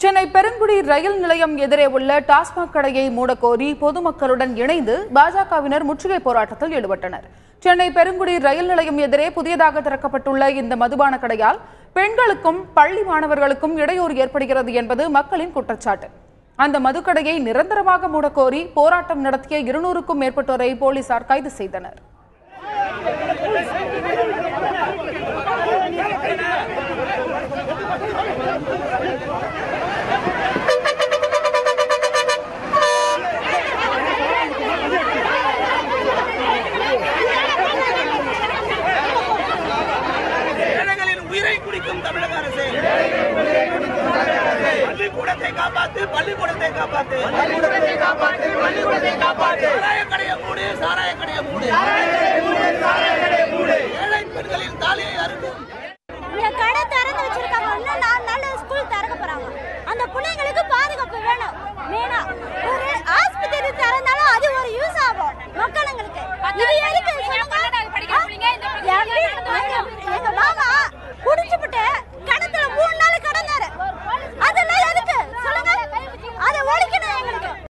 சென்னை பெருங்குடி ரயில் நிலையம் எதிரே உள்ள டாஸ்மாக் கடையை மூடக்கோரி பொதுமக்களுடன் இணைந்து பாஜகவினர் முற்றுகை போராட்டத்தில் ஈடுபட்டனர். சென்னை பெருங்குடி ரயில் நிலையம் எதிரே புதியதாக திறக்கப்பட்டுள்ள இந்த மதுபான கடையால் பெண்களுக்கும் பள்ளி மாணவர்களுக்கும் இடையூறு ஏற்படுகிறது என்பது மக்களின் குற்றச்சாட்டு. அந்த மதுக்கடையை நிரந்தரமாக மூடக்கோரி போராட்டம் நடத்திய 200க்கும் மேற்பட்டோரை போலீசார் கைது செய்தனர். பள்ளிக்கூடத்தை காப்பாற்று, பள்ளிக்கூடத்தை காப்பாற்று, பள்ளிக்கூடத்தை காப்பாற்று, பள்ளிக்கூடத்தை காப்பாற்று. சாராய கடையை மூடு, சாராய கடையை மூடு, சாராய கடையை மூடு. ஏழை பெண்களின் தாலியை அறுக்கும். இந்த கடை திறந்து வச்சிருக்காங்க. இன்னும் 4 நாள் ஸ்கூல் திறக்க போறாங்க. அந்த பிள்ளைங்களுக்கு பாதுகாப்பு வேணும்.